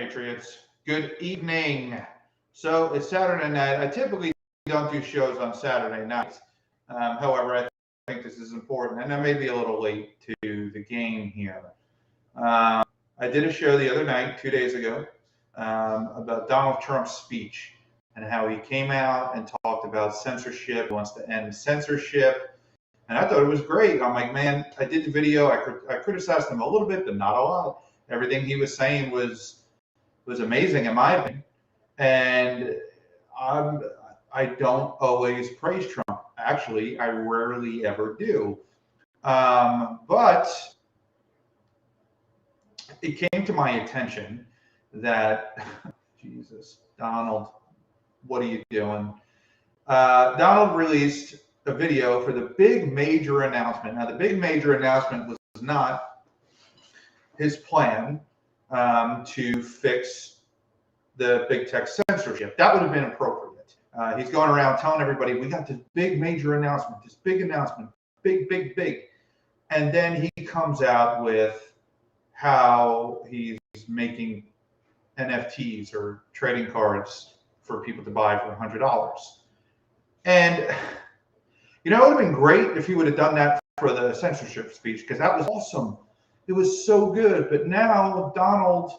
Patriots. Good evening. So it's Saturday night. I typically don't do shows on Saturday nights. However, I think this is important, and I may be a little late to the game here. I did a show the other night, 2 days ago, about Donald Trump's speech and how he came out and talked about censorship, wants to end censorship. And I thought it was great. I'm like, man, I did the video. I criticized him a little bit, but not a lot. Everything he was saying was amazing in my opinion. And I don't always praise Trump. Actually, I rarely ever do. But it came to my attention that, Jesus, Donald, what are you doing? Donald released a video for the big major announcement. Now, the big major announcement was not his plan to fix the big tech censorship. That would have been appropriate. He's going around telling everybody, we got this big major announcement, this big announcement, big. And then he comes out with how he's making NFTs or trading cards for people to buy for $100. And you know, it would have been great if he would have done that for the censorship speech, because that was awesome. It was so good. But now, Donald,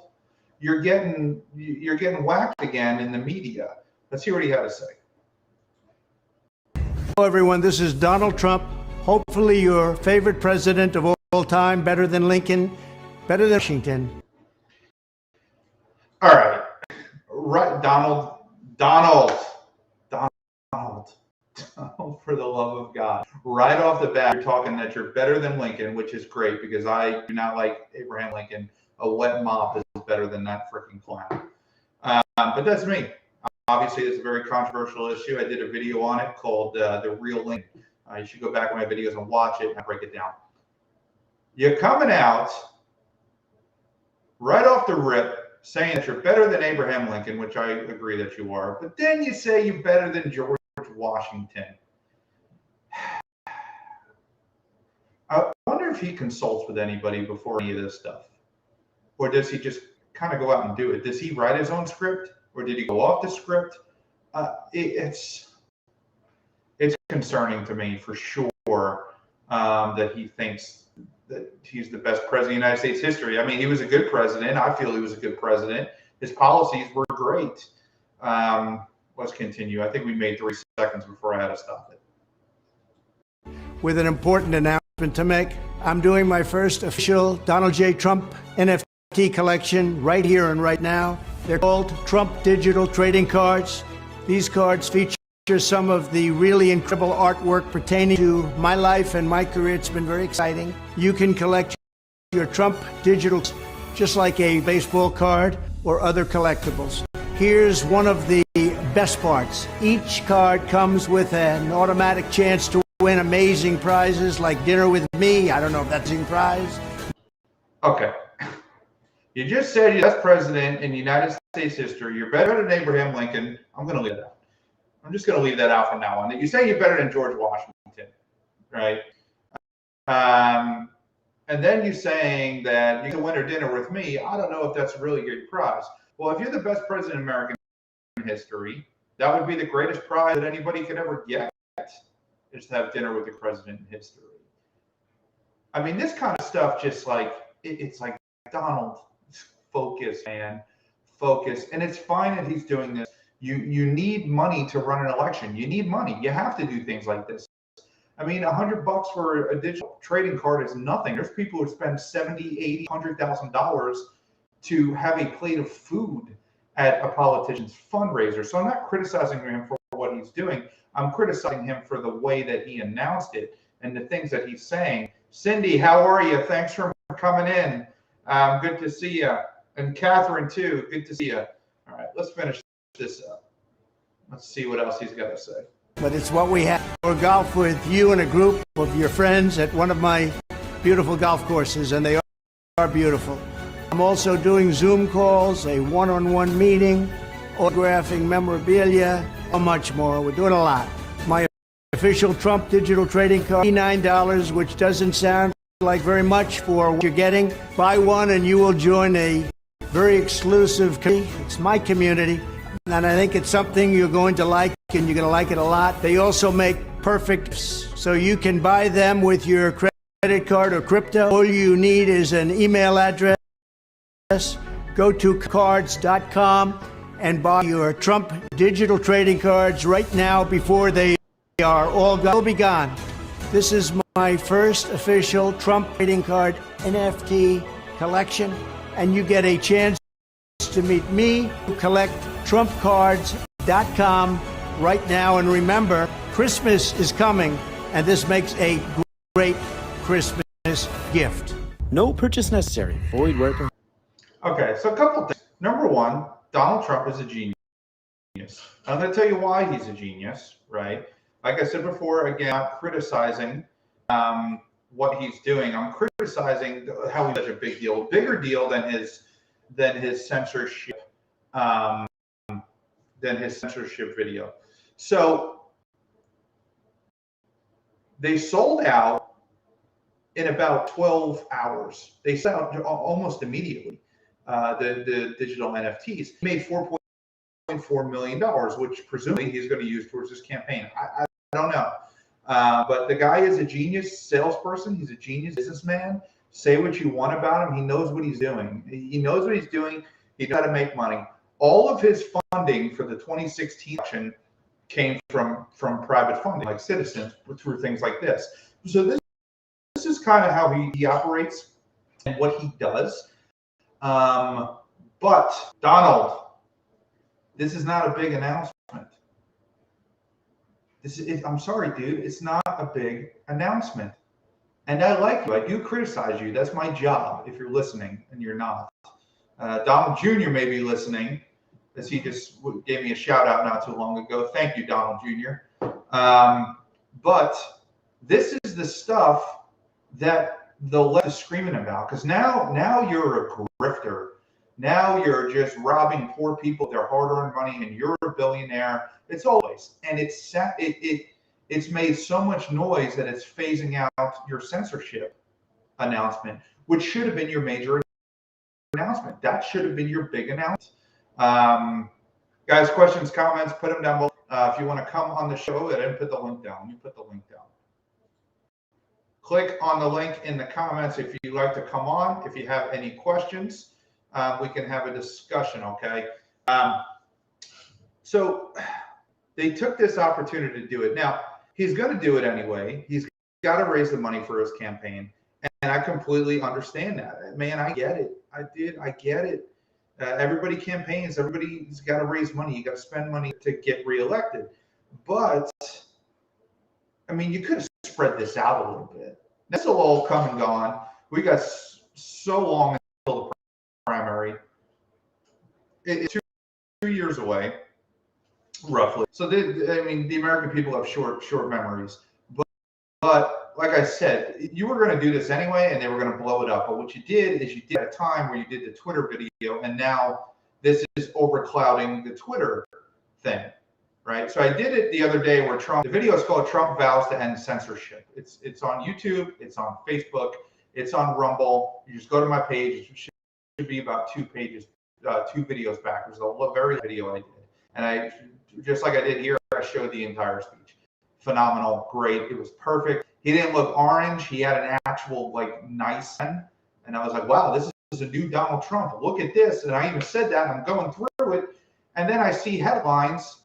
you're getting whacked again in the media. Let's hear what he had to say. Hello, everyone. This is Donald Trump. Hopefully, your favorite president of all time, better than Lincoln, better than Washington. All right, Donald, for the love of God. Right off the bat, you're talking that you're better than Lincoln, which is great because I do not like Abraham Lincoln. A wet mop is better than that freaking clown. But that's me. Obviously, it's a very controversial issue. I did a video on it called The Real Lincoln. You should go back in my videos and watch it and break it down. You're coming out right off the rip saying that you're better than Abraham Lincoln, which I agree that you are. But then you say you're better than George Washington. I wonder if he consults with anybody before any of this stuff. Or does he just kind of go out and do it? Does he write his own script? Or did he go off the script? It's concerning to me for sure that he thinks that he's the best president in United States history. I mean, he was a good president. I feel he was a good president. His policies were great. Let's continue. I think we made 3 seconds before I had to stop it. With an important announcement to make, I'm doing my first official Donald J. Trump NFT collection right here and right now. They're called Trump Digital Trading Cards. These cards feature some of the really incredible artwork pertaining to my life and my career. It's been very exciting. You can collect your Trump digital just like a baseball card or other collectibles. Here's one of the best parts. Each card comes with an automatic chance to win amazing prizes like dinner with me. I don't know if that's a prize. Okay. You just said you're the best president in United States history. You're better than Abraham Lincoln. I'm going to leave that out. I'm just going to leave that out from now on. You say you're better than George Washington, right? And then you're saying that you can win or dinner with me. I don't know if that's a really good prize. Well, if you're the best president in American history, that would be the greatest prize that anybody could ever get, is to have dinner with the president in history. I mean, this kind of stuff just like, it's like, Donald, focus, man, focus. And it's fine that he's doing this. You need money to run an election. You need money. You have to do things like this. I mean, $100 for a digital trading card is nothing. There's people who spend $70,000, $80,000, $100,000 to have a plate of food at a politician's fundraiser. So I'm not criticizing him for what he's doing. I'm criticizing him for the way that he announced it and the things that he's saying. Cindy, how are you? Thanks for coming in. Good to see you. And Catherine, too. Good to see you. All right, let's finish this up. Let's see what else he's got to say. But it's what we have. Or golf with you and a group of your friends at one of my beautiful golf courses, and they are beautiful. I'm also doing Zoom calls, a one-on-one meeting, autographing memorabilia, so much more. We're doing a lot. My official Trump digital trading card, $89, which doesn't sound like very much for what you're getting. Buy one and you will join a very exclusive. It's my community, and I think it's something you're going to like, and you're going to like it a lot. They also make perfect, so you can buy them with your credit card or crypto. All you need is an email address. Go to cards.com and buy your Trump digital trading cards right now before they are all gone. They'll be gone. This is my first official Trump trading card NFT collection, and you get a chance to meet me. Collect trumpcards.com right now, and remember, Christmas is coming, and this makes a great Christmas gift. No purchase necessary. Void where prohibited. Okay, so a couple things. Number one, Donald Trump is a genius. I'm going to tell you why he's a genius, right? Like I said before, again, I'm criticizing what he's doing. I'm criticizing how he's such a big deal, bigger deal than his censorship, video. So they sold out in about 12 hours. They sold out almost immediately. The digital NFTs made $4.4 million, which presumably he's going to use towards his campaign. I don't know. But the guy is a genius salesperson. He's a genius businessman. Say what you want about him. He knows what he's doing. He knows what he's doing. He knows how to make money. All of his funding for the 2016 election came from private funding, like citizens, through things like this. So this is kind of how he operates and what he does. But Donald, this is not a big announcement. I'm sorry, dude. It's not a big announcement. And I like you. I do criticize you. That's my job if you're listening, and you're not. Donald Jr. may be listening, as he just gave me a shout out not too long ago. Thank you, Donald Jr. But this is the stuff that the left is screaming about, because now you're a grifter. Now you're just robbing poor people of their hard-earned money, and you're a billionaire. It's always, and it's made so much noise that it's phasing out your censorship announcement, which should have been your major announcement. That should have been your big announcement. Guys, questions, comments, put them down below. If you want to come on the show, I didn't put the link down. Let me put the link down. Click on the link in the comments if you'd like to come on. If you have any questions, we can have a discussion, okay? So they took this opportunity to do it. Now, he's going to do it anyway. He's got to raise the money for his campaign. And I completely understand that. Man, I get it. I get it. Everybody campaigns. Everybody's got to raise money. You got to spend money to get reelected. But, I mean, you could have spread this out a little bit. This will all come and gone. We got so long until the primary. It's 2 years away, roughly. So, I mean, the American people have short memories. But like I said, you were going to do this anyway, and they were going to blow it up. But what you did is you did at a time where you did the Twitter video, and now this is overclouding the Twitter thing, right? So I did it the other day where the video is called Trump Vows to End Censorship. It's on YouTube, it's on Facebook, it's on Rumble. You just go to my page. It should be about 2 videos back. There's a very video I did. And I, just like I did here, I showed the entire speech. Phenomenal, great. It was perfect. He didn't look orange. He had an actual nice pen. And I was like, wow, this is a new Donald Trump. Look at this. And I even said that, and I'm going through it. And then I see headlines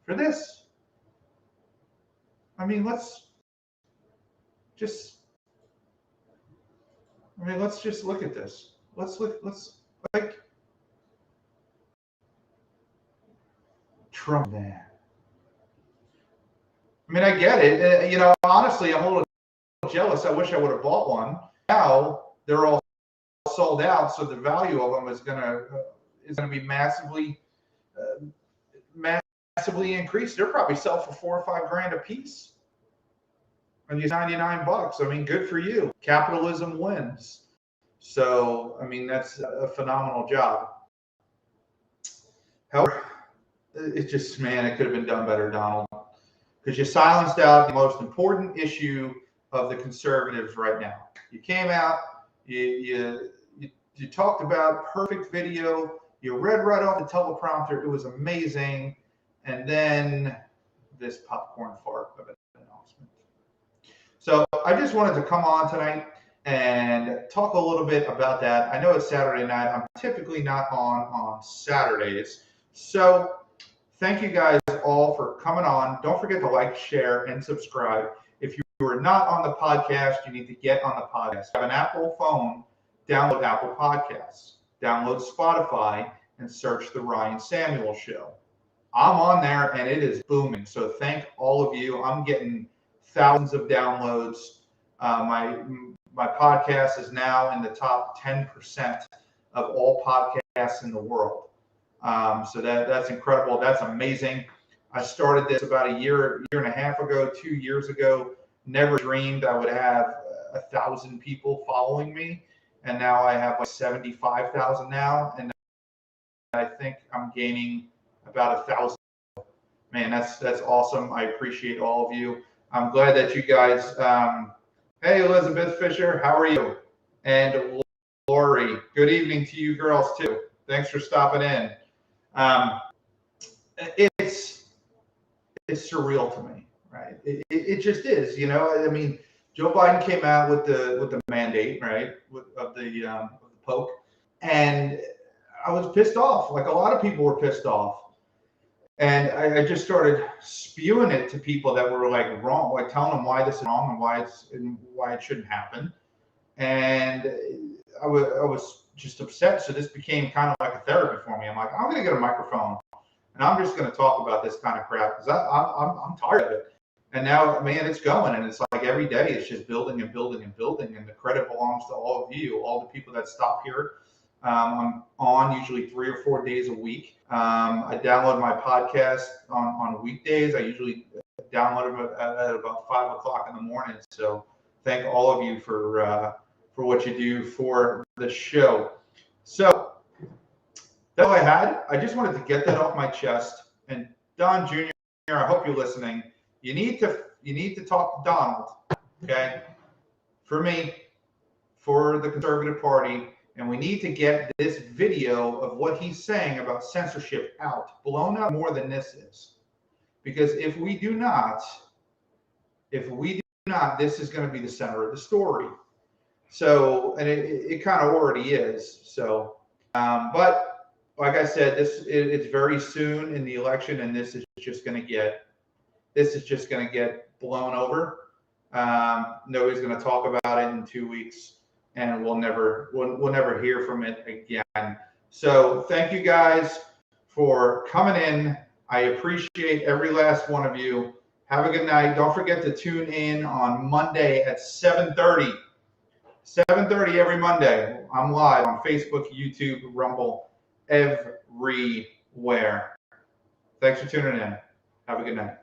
for this. I mean, let's just look at this. Trump, man. I mean, I get it. Honestly, I'm a little jealous. I wish I would have bought one. Now they're all sold out, so the value of them is gonna be massively increased. They're probably sell for $4 or $5 grand a piece. And these $99. I mean, good for you. Capitalism wins. So, I mean, that's a phenomenal job. However, it could have been done better, Donald. Because you silenced out the most important issue of the conservatives right now. You came out, you You talked about perfect video. You read right off the teleprompter. It was amazing. And then this popcorn fart of an announcement. So I just wanted to come on tonight and talk a little bit about that. I know it's Saturday night. I'm typically not on Saturdays. So thank you guys all for coming on. Don't forget to like, share, and subscribe. If you are not on the podcast, you need to get on the podcast. If you have an Apple phone, download Apple Podcasts. Download Spotify and search The Ryan Samuel Show. I'm on there and it is booming. So thank all of you. I'm getting thousands of downloads. My podcast is now in the top 10% of all podcasts in the world. So that's incredible. That's amazing. I started this about a year and a half ago, 2 years ago. Never dreamed I would have 1,000 people following me. And now I have like 75,000 now. And I think I'm gaining about 1,000. Man, that's awesome. I appreciate all of you. I'm glad that you guys, hey, Elizabeth Fisher, how are you? And Lori, good evening to you girls too. Thanks for stopping in. It's surreal to me, right? It just is, you know. I mean, Joe Biden came out with the mandate, right, of the poke, and I was pissed off. Like a lot of people were pissed off, and I just started spewing it to people that were like wrong, like telling them why this is wrong and why it shouldn't happen. And I was just upset. So this became kind of like a therapy for me. I'm like, I'm gonna get a microphone and I'm just gonna talk about this kind of crap because I'm tired of it. And now, man, it's going, and it's like every day it's just building and building and building, and the credit belongs to all of you, all the people that stop here. I'm on usually 3 or 4 days a week. I download my podcast on weekdays. I usually download them at about 5 o'clock in the morning. So thank all of you for what you do for the show. So that's all I had. I just wanted to get that off my chest. And Don Jr., I hope you're listening. You need to talk to Donald, okay? For me, for the Conservative Party, and we need to get this video of what he's saying about censorship out, blown up more than this is. Because if we do not, this is going to be the center of the story. So, and it kind of already is. So, but like I said, it's very soon in the election, and this is just going to get blown over. Nobody's going to talk about it in 2 weeks, and we'll never hear from it again. So thank you guys for coming in. I appreciate every last one of you. Have a good night. Don't forget to tune in on Monday at 7:30. 7:30 every Monday. I'm live on Facebook, YouTube, Rumble, everywhere. Thanks for tuning in. Have a good night.